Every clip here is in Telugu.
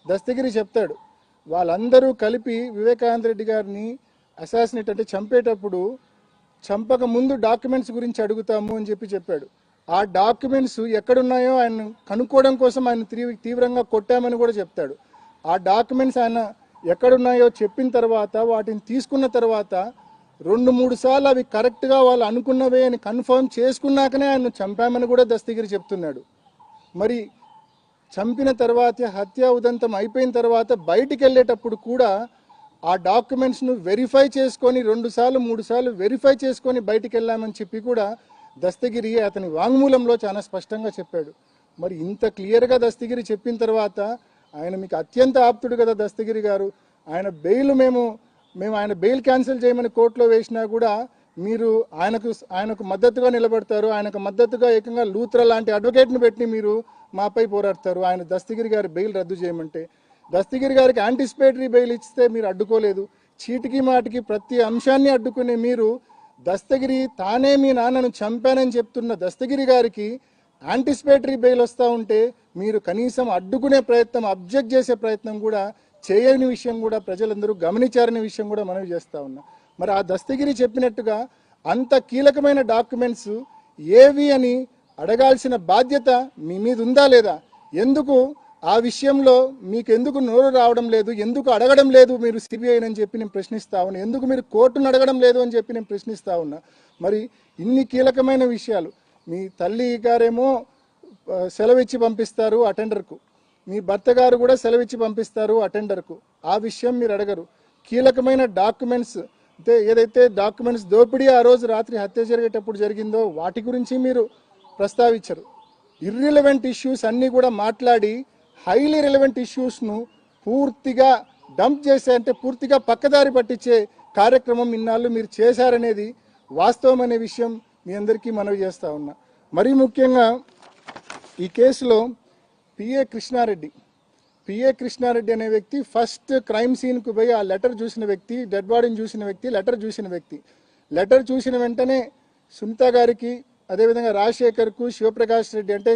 దస్తగిరి చెప్తాడు, వాళ్ళందరూ కలిపి వివేకానంద రెడ్డి గారిని అసాసినేట్ అంటే చంపేటప్పుడు చంపక ముందు డాక్యుమెంట్స్ గురించి అడుగుతాము అని చెప్పాడు. ఆ డాక్యుమెంట్స్ ఎక్కడున్నాయో ఆయన కనుక్కోవడం కోసం ఆయన తీవ్రంగా కొట్టామని కూడా చెప్తాడు. ఆ డాక్యుమెంట్స్ ఆయన ఎక్కడున్నాయో చెప్పిన తర్వాత వాటిని తీసుకున్న తర్వాత 2-3 సార్లు అవి కరెక్ట్గా వాళ్ళు అనుకున్నవే అని కన్ఫర్మ్ చేసుకున్నాకనే ఆయన చంపామని కూడా దస్తగిరి చెప్తున్నాడు. మరి చంపిన తర్వాత హత్య ఉదంతం అయిపోయిన తర్వాత బయటికి వెళ్ళేటప్పుడు కూడా ఆ డాక్యుమెంట్స్ను వెరిఫై చేసుకొని 2-3 సార్లు వెరిఫై చేసుకొని బయటికి వెళ్ళామని చెప్పి కూడా దస్తగిరి అతని వాంగ్మూలంలో చాలా స్పష్టంగా చెప్పాడు. మరి ఇంత క్లియర్గా దస్తగిరి చెప్పిన తర్వాత ఆయన మీకు అత్యంత ఆప్తుడు కదా దస్తగిరి గారు, ఆయన బెయిల్ మేము ఆయన బెయిల్ క్యాన్సిల్ చేయమని కోర్టులో వేసినా కూడా మీరు ఆయనకు మద్దతుగా నిలబడతారు, ఆయనకు మద్దతుగా ఏకంగా లూత్రా లాంటి అడ్వకేట్ను పెట్టి మీరు మాపై పోరాడతారు. ఆయన దస్తగిరి గారి బెయిల్ రద్దు చేయమంటే దస్తగిరి గారికి యాంటిసిపేటరీ బెయిల్ ఇస్తే మీరు అడ్డుకోలేదు. చీటికి మాటికి ప్రతి అంశాన్ని అడ్డుకునే మీరు దస్తగిరి తానే మీ నాన్నను చంపానని చెప్తున్న దస్తగిరి గారికి యాంటిసిపేటరీ బెయిల్ వస్తూ ఉంటే మీరు కనీసం అడ్డుకునే ప్రయత్నం, అబ్జెక్ట్ చేసే ప్రయత్నం కూడా చేయని విషయం కూడా ప్రజలందరూ గమనించారనే విషయం కూడా మనవి చేస్తూ ఉన్నా. మరి ఆ దస్తగిరి చెప్పినట్టుగా అంత కీలకమైన డాక్యుమెంట్స్ ఏవి అని అడగాల్సిన బాధ్యత మీ మీద ఉందా లేదా? ఎందుకు ఆ విషయంలో మీకు ఎందుకు నోరు రావడం లేదు? ఎందుకు అడగడం లేదు మీరు సిబిఐని చెప్పి నేను ప్రశ్నిస్తా ఉన్నా. ఎందుకు మీరు కోర్టును అడగడం లేదు అని చెప్పి నేను ప్రశ్నిస్తా ఉన్నా. మరి ఇన్ని కీలకమైన విషయాలు మీ తల్లి గారేమో సెలవిచ్చి పంపిస్తారు అటెండర్కు, మీ భర్త గారు కూడా సెలవిచ్చి పంపిస్తారు అటెండర్కు. ఆ విషయం మీరు అడగరు. కీలకమైన డాక్యుమెంట్స్ అంటే ఏదైతే డాక్యుమెంట్స్ దోపిడీ ఆ రోజు రాత్రి హత్య జరిగేటప్పుడు జరిగిందో వాటి గురించి మీరు ప్రస్తావించరు. ఇర్రిలవెంట్ ఇష్యూస్ అన్నీ కూడా మాట్లాడి హైలీ రిలవెంట్ ఇష్యూస్ను పూర్తిగా డంప్ చేసే అంటే పూర్తిగా పక్కదారి పట్టించే కార్యక్రమం ఇన్నాళ్ళు మీరు చేశారనేది వాస్తవం అనే విషయం మీ అందరికీ మనవి చేస్తూ ఉన్నా. మరీ ముఖ్యంగా ఈ కేసులో పిఏ కృష్ణారెడ్డి అనే వ్యక్తి ఫస్ట్ క్రైమ్ సీన్కు పోయి ఆ లెటర్ చూసిన వ్యక్తి, డెడ్ బాడీని చూసిన వ్యక్తి, లెటర్ చూసిన వ్యక్తి. లెటర్ చూసిన వెంటనే సునీత గారికి, అదేవిధంగా రాజశేఖర్కు, శివప్రకాష్ రెడ్డి అంటే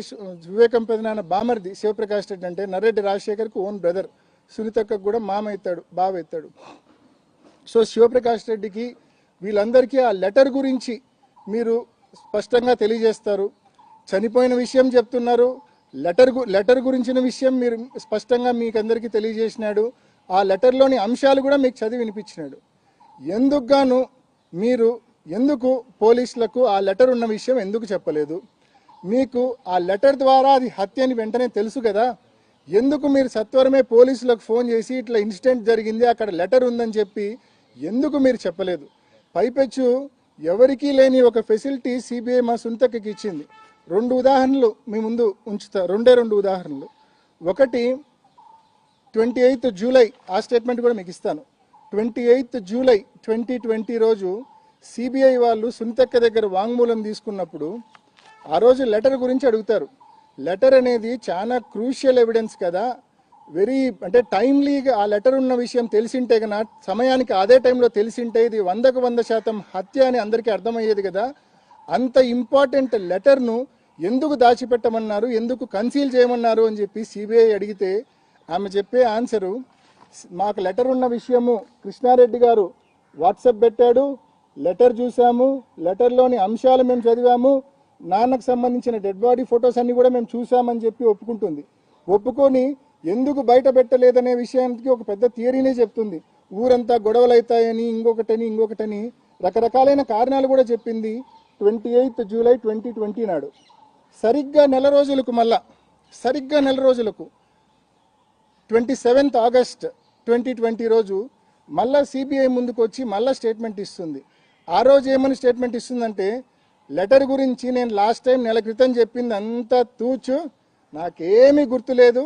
వివేకం పెదనాన్న బామర్ది శివప్రకాష్ రెడ్డి అంటే నర్రెడ్డి రాజశేఖర్కు ఓన్ బ్రదర్, సునీతకు కూడా మామ అవుతాడు, బావ అవుతాడు. సో శివప్రకాష్ రెడ్డికి వీళ్ళందరికీ ఆ లెటర్ గురించి మీరు స్పష్టంగా తెలియజేస్తారు. చనిపోయిన విషయం చెప్తున్నారు, లెటర్ గురించిన విషయం మీరు స్పష్టంగా మీకు అందరికీ తెలియజేసినాడు. ఆ లెటర్లోని అంశాలు కూడా మీకు చదివి వినిపించినాడు. ఎందుకు పోలీసులకు ఆ లెటర్ ఉన్న విషయం ఎందుకు చెప్పలేదు? మీకు ఆ లెటర్ ద్వారా అది హత్య అని వెంటనే తెలుసు కదా, ఎందుకు మీరు సత్వరమే పోలీసులకు ఫోన్ చేసి ఇట్లా ఇన్సిడెంట్ జరిగింది, అక్కడ లెటర్ ఉందని చెప్పి ఎందుకు మీరు చెప్పలేదు? పైపెచ్చు ఎవరికీ లేని ఒక ఫెసిలిటీ సిబిఐ మా సునీతకి ఇచ్చింది. 2 ఉదాహరణలు మీ ముందు ఉంచుతా, 2 ఉదాహరణలు. ఒకటి 28 జూలై, ఆ స్టేట్మెంట్ కూడా మీకు ఇస్తాను. 28 జూలై 2020 రోజు సిబిఐ వాళ్ళు సునీతక్క దగ్గర వాంగ్మూలం తీసుకున్నప్పుడు ఆ రోజు లెటర్ గురించి అడుగుతారు. లెటర్ అనేది చాలా క్రూషియల్ ఎవిడెన్స్ కదా, వెరీ అంటే టైమ్లీగా ఆ లెటర్ ఉన్న విషయం తెలిసింటే కన్నా సమయానికి అదే టైంలో తెలిసింటే ఇది 100కు 100% హత్య అని అందరికీ అర్థమయ్యేది కదా. అంత ఇంపార్టెంట్ లెటర్ను ఎందుకు దాచిపెట్టమన్నారు, ఎందుకు కన్సీల్ చేయమన్నారు అని చెప్పి సిబిఐ అడిగితే ఆమె చెప్పే ఆన్సరు, మాకు లెటర్ ఉన్న విషయము కృష్ణారెడ్డి గారు వాట్సాప్ పెట్టాడు, లెటర్ చూసాము, లెటర్లోని అంశాలు మేము చదివాము, నాన్నకు సంబంధించిన డెడ్ బాడీ ఫొటోస్ అన్ని కూడా మేము చూసామని చెప్పి ఒప్పుకుంటుంది. ఒప్పుకొని ఎందుకు బయట పెట్టలేదనే విషయానికి ఒక పెద్ద థియరీనే చెప్తుంది. ఊరంతా గొడవలు అవుతాయని, ఇంకొకటని రకరకాలైన కారణాలు కూడా చెప్పింది. 28 జూలై 2020 నాడు సరిగ్గా నెల రోజులకు 27 ఆగస్ట్ 2020 రోజు మళ్ళా సిబిఐ ముందుకు వచ్చి మళ్ళా స్టేట్మెంట్ ఇస్తుంది. ఆ రోజు ఏమని స్టేట్మెంట్ ఇస్తుందంటే, లెటర్ గురించి నేను లాస్ట్ టైం నెల క్రితం చెప్పింది అంతా తూచు, నాకేమీ గుర్తులేదు,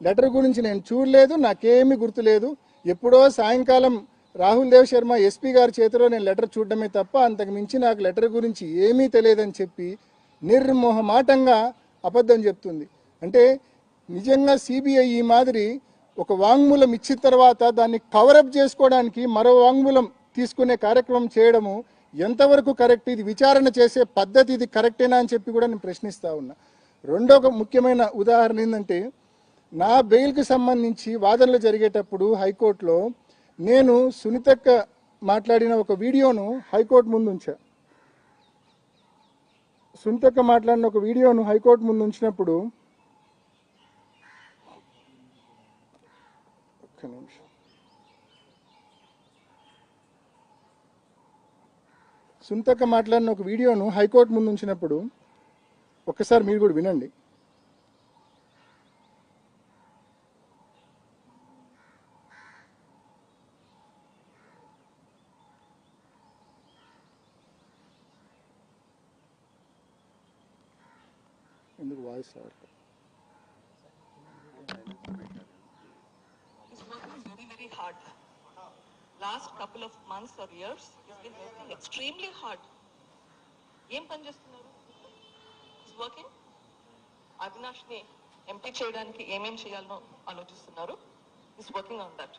లెటర్ గురించి నేను చూడలేదు, నాకేమీ గుర్తులేదు, ఎప్పుడో సాయంకాలం రాహుల్ దేవ్ శర్మ ఎస్పీ గారి చేతిలో నేను లెటర్ చూడడమే తప్ప అంతకు మించి నాకు లెటర్ గురించి ఏమీ తెలియదని చెప్పి నిర్మోహమాటంగా అబద్ధం చెప్తుంది. అంటే నిజంగా సిబిఐ ఈ మాదిరి ఒక వాంగ్మూలం ఇచ్చిన తర్వాత దాన్ని కవరప్ చేసుకోవడానికి మరో వాంగ్మూలం తీసుకునే కార్యక్రమం చేయడము ఎంతవరకు కరెక్ట్? ఇది విచారణ చేసే పద్ధతి ఇది కరెక్టేనా అని చెప్పి కూడా నేను ప్రశ్నిస్తా ఉన్నా. రెండో ముఖ్యమైన ఉదాహరణ ఏంటంటే, నా బెయిల్కి సంబంధించి వాదనలు జరిగేటప్పుడు హైకోర్టులో నేను సునీతక్క మాట్లాడిన ఒక వీడియోను హైకోర్టు ముందు ఉంచా. సునీతక్క మాట్లాడిన ఒక వీడియోను హైకోర్టు ముందు ఉంచినప్పుడు ఒక్క నిమిషం, సునీతక్క మాట్లాడిన ఒక వీడియోను హైకోర్టు ముందు ఉంచినప్పుడు ఒక్కసారి మీరు కూడా వినండి. ఎందుకు వాయిస్ రావట్లేదు? Very hard. Last couple of months or years, he's been working extremely hard. ఏం పని చేస్తున్నారు? He's working. అవినాష్ ని ఎంపీ చేయడానికి ఏమేం చేయాలో ఆలోచిస్తున్నారు. He's working on that.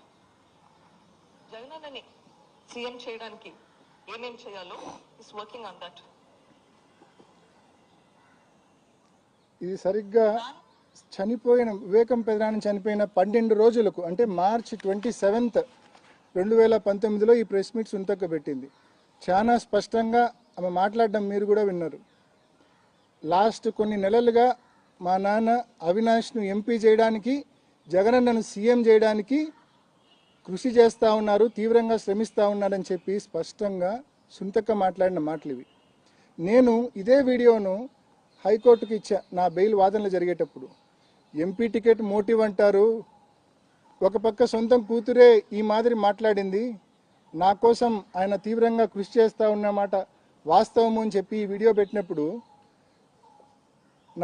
జగనన్నని సీఎం చేయడానికి ఏమేం చేయాలో He's working on that. ఇది సరిగ్గా చనిపోయిన వివేకం పెదనాని చనిపోయిన 12 రోజులకు అంటే మార్చి 27, 2019లో ఈ ప్రెస్ మీట్ సునీతక్క పెట్టింది. చాలా స్పష్టంగా ఆమె మాట్లాడడం మీరు కూడా విన్నారు. లాస్ట్ కొన్ని నెలలుగా మా నాన్న అవినాష్ను ఎంపీ చేయడానికి, జగనన్నను సీఎం చేయడానికి కృషి చేస్తూ ఉన్నారు, తీవ్రంగా శ్రమిస్తూ ఉన్నారని చెప్పి స్పష్టంగా సునీతక్క మాట్లాడిన మాటలు ఇవి. నేను ఇదే వీడియోను హైకోర్టుకి ఇచ్చా నా బెయిల్ వాదనలు జరిగేటప్పుడు. ఎంపీ టికెట్ మోటివ్ అంటారు, ఒక పక్క సొంతం కూతురే ఈ మాదిరి మాట్లాడింది, నా కోసం ఆయన తీవ్రంగా కృషి చేస్తూ ఉన్నమాట వాస్తవము అని చెప్పి ఈ వీడియో పెట్టినప్పుడు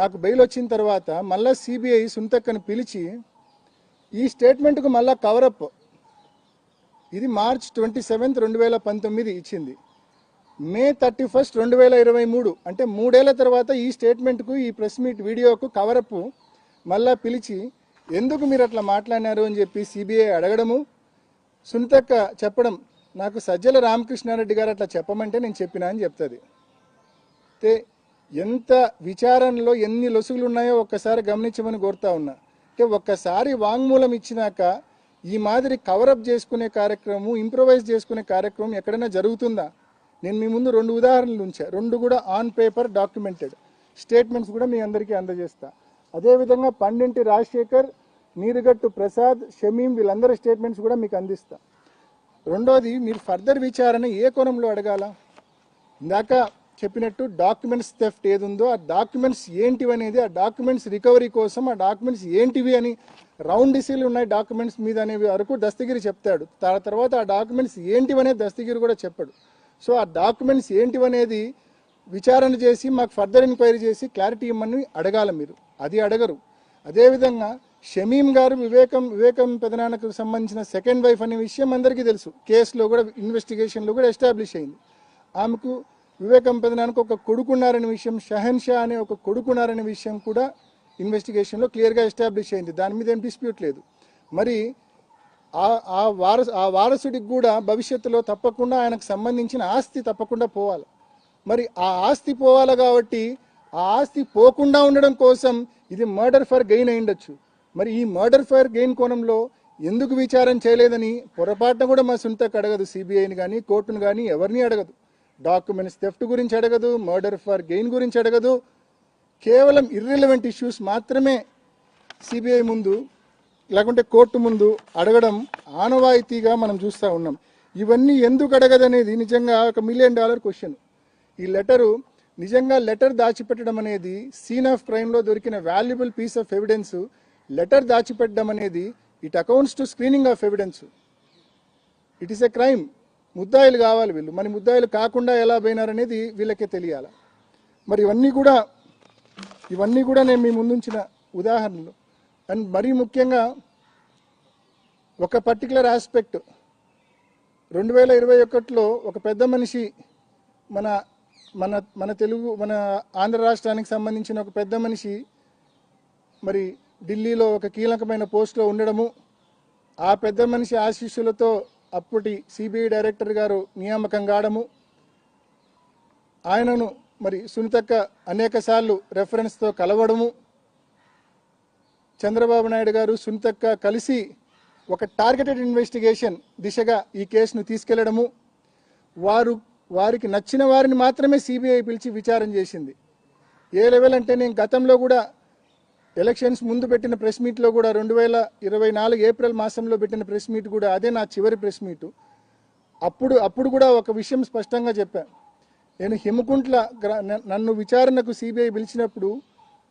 నాకు బెయిల్ వచ్చిన తర్వాత మళ్ళా సిబిఐ సునీతక్కను పిలిచి ఈ స్టేట్మెంట్కు మళ్ళా కవరప్, ఇది మార్చ్ 27, 2019 ఇచ్చింది. మే 31, 2023 అంటే 3 ఏళ్ల తర్వాత ఈ స్టేట్మెంట్కు, ఈ ప్రెస్ మీట్ వీడియోకు కవరప్ మళ్ళా పిలిచి ఎందుకు మీరు అట్లా మాట్లాడినారు అని చెప్పి సిబిఐ అడగడము, సునీతక్క చెప్పడం, నాకు సజ్జల రామకృష్ణారెడ్డి గారు అట్లా చెప్పమంటే నేను చెప్పినా అని చెప్తుంది. అయితే ఎంత విచారణలో ఎన్ని లొసుగులు ఉన్నాయో ఒక్కసారి గమనించమని కోరుతా ఉన్నా. అంటే ఒక్కసారి వాంగ్మూలం ఇచ్చినాక ఈ మాదిరి కవరప్ చేసుకునే కార్యక్రమం, ఇంప్రొవైజ్ చేసుకునే కార్యక్రమం ఎక్కడైనా జరుగుతుందా? నేను మీ ముందు 2 ఉదాహరణలు ఉంచా, 2 కూడా ఆన్ పేపర్ డాక్యుమెంటెడ్ స్టేట్మెంట్స్ కూడా మీ అందరికీ అందజేస్తా. అదేవిధంగా పండింటి రాజశేఖర్, నీరుగట్టు ప్రసాద్, షమీం వీళ్ళందరి స్టేట్మెంట్స్ కూడా మీకు అందిస్తా. రెండోది, మీరు ఫర్దర్ విచారణ ఏ కోణంలో అడగాల? ఇందాక చెప్పినట్టు డాక్యుమెంట్స్ థెఫ్ట్ ఏది ఉందో ఆ డాక్యుమెంట్స్ ఏంటివి అనేది, ఆ డాక్యుమెంట్స్ రికవరీ కోసం ఆ డాక్యుమెంట్స్ ఏంటివి అని రౌండ్ డిసీలు ఉన్నాయి డాక్యుమెంట్స్ మీద అనేవి వరకు దస్తగిరి చెప్తాడు. తర్వాత ఆ డాక్యుమెంట్స్ ఏంటివి అనేది దస్తగిరి కూడా చెప్పాడు. సో ఆ డాక్యుమెంట్స్ ఏంటివనేది విచారణ చేసి మాకు ఫర్దర్ ఎంక్వైరీ చేసి క్లారిటీ ఇవ్వమని అడగాల, మీరు అది అడగరు. అదేవిధంగా షమీం గారు వివేకం పెదనాన్నకు సంబంధించిన సెకండ్ వైఫ్ అనే విషయం అందరికీ తెలుసు, కేసులో కూడా ఇన్వెస్టిగేషన్లో కూడా ఎస్టాబ్లిష్ అయింది. ఆమెకు వివేకం పెదనాన్నకు ఒక కొడుకున్నారనే విషయం, షహన్ షా అనే ఒక కొడుకున్నారనే విషయం కూడా ఇన్వెస్టిగేషన్లో క్లియర్గా ఎస్టాబ్లిష్ అయింది, దాని మీద ఏం డిస్ప్యూట్ లేదు. మరి ఆ వారసుడికి కూడా భవిష్యత్తులో తప్పకుండా ఆయనకు సంబంధించిన ఆస్తి తప్పకుండా పోవాలి. మరి ఆ ఆస్తి పోవాలి కాబట్టి ఆ ఆస్తి పోకుండా ఉండడం కోసం ఇది మర్డర్ ఫర్ గెయిన్ అయి ఉండొచ్చు. మరి ఈ మర్డర్ ఫర్ గెయిన్ కోణంలో ఎందుకు విచారణ చేయలేదని పొరపాటున కూడా మా సునీతక్క అడగదు, సిబిఐని కానీ కోర్టును కానీ ఎవరిని అడగదు. డాక్యుమెంట్స్ థెఫ్ట్ గురించి అడగదు, మర్డర్ ఫర్ గెయిన్ గురించి అడగదు. కేవలం ఇర్రిలవెంట్ ఇష్యూస్ మాత్రమే సిబిఐ ముందు లేకుంటే కోర్టు ముందు అడగడం ఆనవాయితీగా మనం చూస్తూ ఉన్నాం. ఇవన్నీ ఎందుకు అడగదనేది నిజంగా ఒక $1 మిలియన్ క్వశ్చన్. ఈ లెటరు నిజంగా లెటర్ దాచిపెట్టడం అనేది సీన్ ఆఫ్ క్రైమ్లో దొరికిన valuable piece of evidence, letter దాచిపెట్టడం అనేది it accounts to screening of evidence. It is a crime. ముద్దాయిలు కావాలి వీళ్ళు, మరి ముద్దాయిలు కాకుండా ఎలా పోయినారనేది వీళ్ళకే తెలియాలి. మరి ఇవన్నీ కూడా నేను మీ ముందుంచిన ఉదాహరణలు. అండ్ మరీ ముఖ్యంగా ఒక పర్టికులర్ ఆస్పెక్ట్, 2021లో ఒక పెద్ద మనిషి మన మన మన తెలుగు మన ఆంధ్ర రాష్ట్రానికి సంబంధించిన ఒక పెద్ద మనిషి మరి ఢిల్లీలో ఒక కీలకమైన పోస్టులో ఉండడము, ఆ పెద్ద మనిషి ఆశీస్సులతో అప్పటి సిబిఐ డైరెక్టర్ గారు నియామకం కావడము, ఆయనను మరి సునీతక్క అనేక సార్లు రెఫరెన్స్తో కలవడము, చంద్రబాబు నాయుడు గారు సునీతక్క కలిసి ఒక టార్గెటెడ్ ఇన్వెస్టిగేషన్ దిశగా ఈ కేసును తీసుకెళ్లడము, వారికి నచ్చిన వారిని మాత్రమే సిబిఐ పిలిచి విచారణ చేసింది. ఏ లెవెల్ అంటే నేను గతంలో కూడా ఎలక్షన్స్ ముందు పెట్టిన ప్రెస్ మీట్లో కూడా 2024 ఏప్రిల్ మాసంలో పెట్టిన ప్రెస్ మీట్ కూడా అదే నా చివరి ప్రెస్ మీటు. అప్పుడు కూడా ఒక విషయం స్పష్టంగా చెప్పాను. నేను హిమకుంట్ల నన్ను విచారణకు సిబిఐ పిలిచినప్పుడు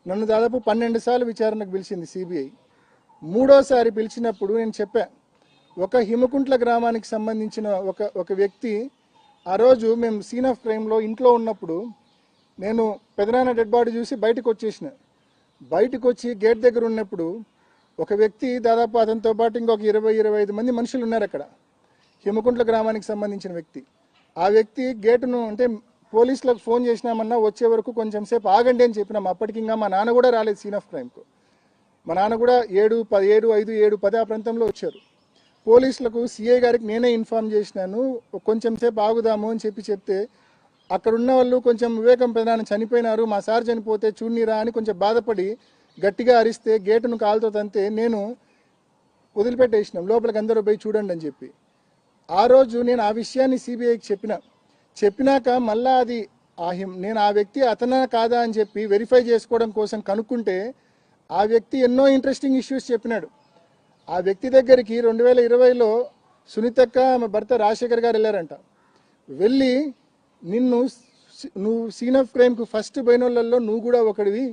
నన్ను దాదాపు 12 సార్లు విచారణకు పిలిచింది సిబిఐ. మూడోసారి పిలిచినప్పుడు నేను చెప్పా, ఒక హిమకుంట్ల గ్రామానికి సంబంధించిన ఒక వ్యక్తి ఆ రోజు మేము సీన్ ఆఫ్ క్రైమ్లో ఇంట్లో ఉన్నప్పుడు నేను పెదనాన్న డెడ్ బాడీ చూసి బయటకు వచ్చేసిన. బయటకు వచ్చి గేట్ దగ్గర ఉన్నప్పుడు ఒక వ్యక్తి దాదాపు అతనితో పాటు ఇంకొక 20-25 మంది మనుషులు ఉన్నారు అక్కడ, హిమకుంట్ల గ్రామానికి సంబంధించిన వ్యక్తి. ఆ వ్యక్తి గేటును అంటే పోలీసులకు ఫోన్ చేసినామన్నా వచ్చే వరకు కొంచెం సేపు ఆగండి అని చెప్పినాం. అప్పటికి ఇంకా మా నాన్న కూడా రాలేదు సీన్ ఆఫ్ క్రైమ్కు. మా నాన్న కూడా 7:10 ఆ ప్రాంతంలో వచ్చారు. పోలీసులకు సిఐ గారికి నేనే ఇన్ఫార్మ్ చేసినాను, కొంచెం సేపు ఆగుదాము అని చెప్తే అక్కడ ఉన్న వాళ్ళు కొంచెం వివేకం పెదనాన్న చనిపోయినారు, మా సార్ చనిపోతే చూడనీరా అని కొంచెం బాధపడి గట్టిగా అరిస్తే గేటును కాలుతో తంతే నేను వదిలిపెట్టేసినాం, లోపలికి అందరూ పోయి చూడండి అని చెప్పి. ఆ రోజు నేను ఆ విషయాన్ని సిబిఐకి చెప్పినాక మళ్ళా అది నేను ఆ వ్యక్తి అతనా కాదా అని చెప్పి వెరిఫై చేసుకోవడం కోసం కనుక్కుంటే ఆ వ్యక్తి ఎన్నో ఇంట్రెస్టింగ్ ఇష్యూస్ చెప్పినాడు. ఆ వ్యక్తి దగ్గరికి 2020లో సునీతక్క ఆమె భర్త రాజశేఖర్ గారు వెళ్ళారంట. వెళ్ళి నువ్వు సీన్ ఆఫ్ క్రైమ్కు ఫస్ట్ పోయినోళ్ళల్లో నువ్వు కూడా ఒకడివి,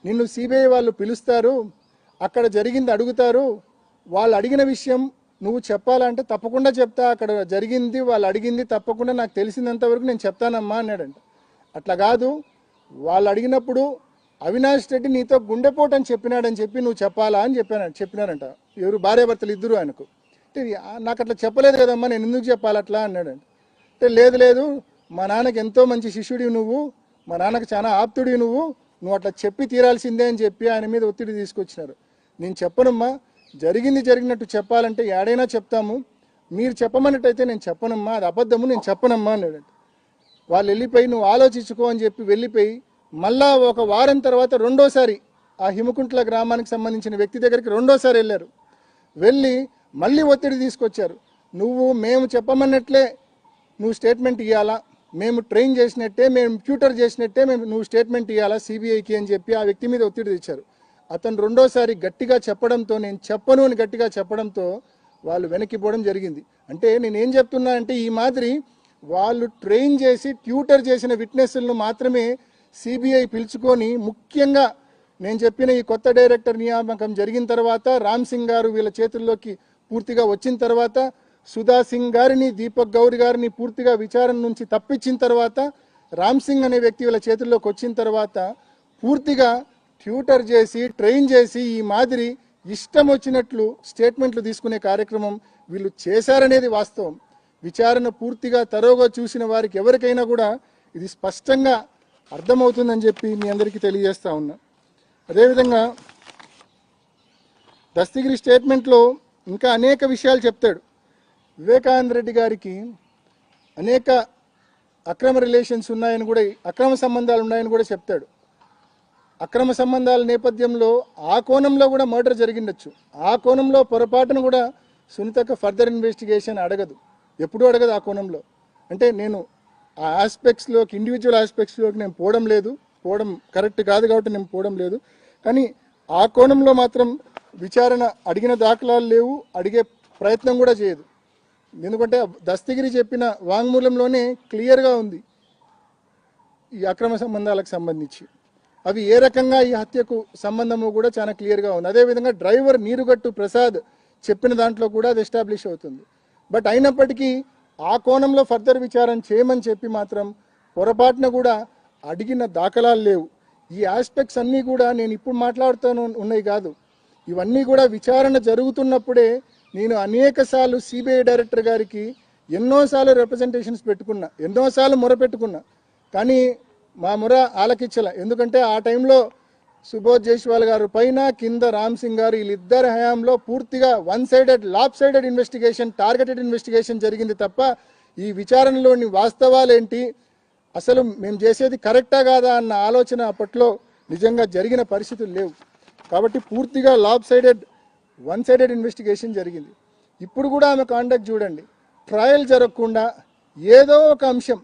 నిన్ను సిబిఐ వాళ్ళు పిలుస్తారు, అక్కడ జరిగింది అడుగుతారు, వాళ్ళు అడిగిన విషయం నువ్వు చెప్పాలంటే తప్పకుండా చెప్తా, అక్కడ జరిగింది వాళ్ళు అడిగింది తప్పకుండా నాకు తెలిసినంత వరకు నేను చెప్తానమ్మా అన్నాడంట. అట్లా కాదు, వాళ్ళు అడిగినప్పుడు అవినాష్ రెడ్డి నీతో గుండెపోటు అని చెప్పినాడని చెప్పి నువ్వు చెప్పాలా అని చెప్పినారంట. ఎవరు భార్యాభర్తలు ఇద్దరు ఆయనకు. అంటే నాకు అట్లా చెప్పలేదు కదమ్మా, నేను ఎందుకు చెప్పాలి అట్లా అన్నాడంట. అంటే లేదు మా నాన్నకి ఎంతో మంచి శిష్యుడివి నువ్వు, మా నాన్నకు చాలా ఆప్తుడివి నువ్వు అట్లా చెప్పి తీరాల్సిందే అని చెప్పి ఆయన మీద ఒత్తిడి తీసుకొచ్చినారు. నేను చెప్పనమ్మా, జరిగినట్టు చెప్పాలంటే ఏడైనా చెప్తాము, మీరు చెప్పమన్నట్టయితే నేను చెప్పనమ్మా, అది అబద్ధము, నేను చెప్పనమ్మా అన్నాడంట. వాళ్ళు వెళ్ళిపోయి నువ్వు ఆలోచించుకో అని చెప్పి వెళ్ళిపోయి మళ్ళా ఒక వారం తర్వాత రెండోసారి ఆ హిమకుంట్ల గ్రామానికి సంబంధించిన వ్యక్తి దగ్గరికి రెండోసారి వెళ్ళారు. వెళ్ళి మళ్ళీ ఒత్తిడి తీసుకొచ్చారు. మేము చెప్పమన్నట్లే నువ్వు స్టేట్మెంట్ ఇవ్వాలా, మేము ట్రైన్ చేసినట్టే, మేము ట్యూటర్ చేసినట్టే నువ్వు స్టేట్మెంట్ ఇవ్వాలా సిబిఐకి అని చెప్పి ఆ వ్యక్తి మీద ఒత్తిడి తెచ్చారు. అతను రెండోసారి గట్టిగా చెప్పడంతో నేను చెప్పను అని గట్టిగా చెప్పడంతో వాళ్ళు వెనక్కిపోవడం జరిగింది. అంటే నేనేం చెప్తున్నా అంటే ఈ మాదిరి వాళ్ళు ట్రైన్ చేసి ట్యూటర్ చేసిన విట్నెస్లను మాత్రమే సిబిఐ పిలుచుకొని, ముఖ్యంగా నేను చెప్పిన ఈ కొత్త డైరెక్టర్ నియామకం జరిగిన తర్వాత రామ్ సింగ్ గారు వీళ్ళ చేతుల్లోకి పూర్తిగా వచ్చిన తర్వాత, సుధా సింగ్ గారిని దీపక్ గౌరి గారిని పూర్తిగా విచారణ నుంచి తప్పించిన తర్వాత, రామ్ సింగ్ అనే వ్యక్తి వీళ్ళ చేతుల్లోకి వచ్చిన తర్వాత పూర్తిగా ట్యూటర్ చేసి ట్రైన్ చేసి ఈ మాదిరి ఇష్టం వచ్చినట్లు స్టేట్మెంట్లు తీసుకునే కార్యక్రమం వీళ్ళు చేశారనేది వాస్తవం. విచారణ పూర్తిగా తరోగా చూసిన వారికి ఎవరికైనా కూడా ఇది స్పష్టంగా అర్థమవుతుందని చెప్పి మీ అందరికీ తెలియజేస్తా ఉన్నా. అదేవిధంగా దస్తగిరి స్టేట్మెంట్లో ఇంకా అనేక విషయాలు చెప్తాడు. వివేకానంద రెడ్డి గారికి అనేక అక్రమ రిలేషన్స్ ఉన్నాయని కూడా, అక్రమ సంబంధాలు ఉన్నాయని కూడా చెప్తాడు. అక్రమ సంబంధాల నేపథ్యంలో ఆ కోణంలో కూడా మర్డర్ జరిగిండొచ్చు. ఆ కోణంలో పొరపాటును కూడా సునీతక్క ఫర్దర్ ఇన్వెస్టిగేషన్ అడగదు, ఎప్పుడూ అడగదు ఆ కోణంలో. అంటే నేను ఆ ఆస్పెక్ట్స్లోకి, ఇండివిజువల్ ఆస్పెక్ట్స్లోకి నేను పోవడం కరెక్ట్ కాదు కాబట్టి నేను పోవడం లేదు. కానీ ఆ కోణంలో మాత్రం విచారణ అడిగిన దాఖలాలు లేవు, అడిగే ప్రయత్నం కూడా చేయదు. ఎందుకంటే దస్తగిరి చెప్పిన వాంగ్మూలంలోనే క్లియర్గా ఉంది ఈ అక్రమ సంబంధాలకు సంబంధించి. అవి ఏ రకంగా ఈ హత్యకు సంబంధము కూడా చాలా క్లియర్గా ఉంది. అదేవిధంగా డ్రైవర్ నీరుగట్టు ప్రసాద్ చెప్పిన దాంట్లో కూడా అది ఎస్టాబ్లిష్ అవుతుంది. బట్ అయినప్పటికీ ఆ కోణంలో ఫర్దర్ విచారణ చేయమని చెప్పి మాత్రం పొరపాటున కూడా అడిగిన దాఖలాలు లేవు. ఈ ఆస్పెక్ట్స్ అన్నీ కూడా నేను ఇప్పుడు మాట్లాడుతూనే ఉన్నాయి కాదు, ఇవన్నీ కూడా విచారణ జరుగుతున్నప్పుడే నేను అనేక సార్లు సిబిఐ డైరెక్టర్ గారికి ఎన్నోసార్లు రిప్రజెంటేషన్స్ పెట్టుకున్నా, ఎన్నోసార్లు మొరపెట్టుకున్నా, కానీ మా మొర ఆలకించల. ఎందుకంటే ఆ టైంలో సుబోధ్ జైస్వాల్ గారు పైన, కింద రామ్ సింగ్ గారు, వీళ్ళిద్దరు హయాంలో పూర్తిగా lopsided investigation, targeted investigation జరిగింది తప్ప ఈ విచారణలోని వాస్తవాలేంటి, అసలు మేము చేసేది కరెక్టా కాదా అన్న ఆలోచన అప్పట్లో నిజంగా జరిగిన పరిస్థితులు లేవు. కాబట్టి పూర్తిగా వన్ సైడెడ్ ఇన్వెస్టిగేషన్ జరిగింది. ఇప్పుడు కూడా ఆమె కాండక్ట్ చూడండి, ట్రయల్ జరగకుండా ఏదో ఒక అంశం,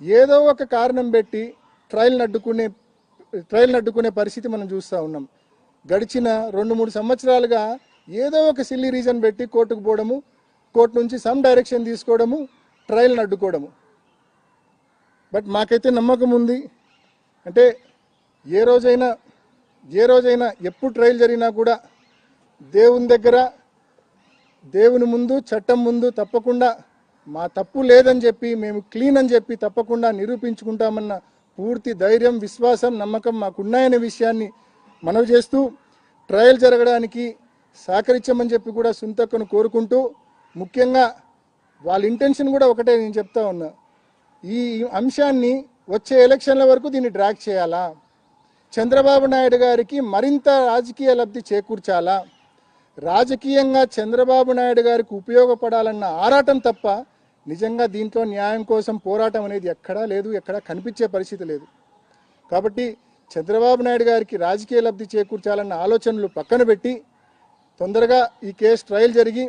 ఏదో ఒక కారణం పెట్టి ట్రయల్ని అడ్డుకునే పరిస్థితి మనం చూస్తూ ఉన్నాం. గడిచిన 2-3 సంవత్సరాలుగా ఏదో ఒక సిల్లీ రీజన్ పెట్టి కోర్టుకు పోవడము, కోర్టు నుంచి సమ్ డైరెక్షన్ తీసుకోవడము, ట్రయల్ని అడ్డుకోవడము. బట్ మాకైతే నమ్మకం ఉంది, అంటే ఏ రోజైనా ఎప్పుడు ట్రయల్ జరిగినా కూడా దేవుని దగ్గర, దేవుని ముందు, చట్టం ముందు తప్పకుండా మా తప్పు లేదని చెప్పి, మేము క్లీన్ అని చెప్పి తప్పకుండా నిరూపించుకుంటామన్న పూర్తి ధైర్యం, విశ్వాసం, నమ్మకం మాకున్నాయనే విషయాన్ని మనవి చేస్తూ ట్రయల్ జరగడానికి సహకరించమని చెప్పి కూడా సునీతక్కను కోరుకుంటూ, ముఖ్యంగా వాళ్ళ ఇంటెన్షన్ కూడా ఒకటే, నేను చెప్తా ఉన్నా, ఈ అంశాన్ని వచ్చే ఎలక్షన్ల వరకు దీన్ని డ్రాగ్ చేయాలా, చంద్రబాబు నాయుడు గారికి మరింత రాజకీయ లబ్ధి చేకూర్చాలా, రాజకీయంగా చంద్రబాబు నాయుడు గారికి ఉపయోగపడాలన్న ఆరాటం తప్ప నిజంగా దీంట్లో న్యాయం కోసం పోరాటం అనేది ఎక్కడా లేదు, ఎక్కడా కనిపించే పరిస్థితి లేదు. కాబట్టి చంద్రబాబు నాయుడు గారికి రాజకీయ లబ్ధి చేకూర్చాలన్న ఆలోచనలు పక్కన పెట్టి తొందరగా ఈ కేసు ట్రయల్ జరిగి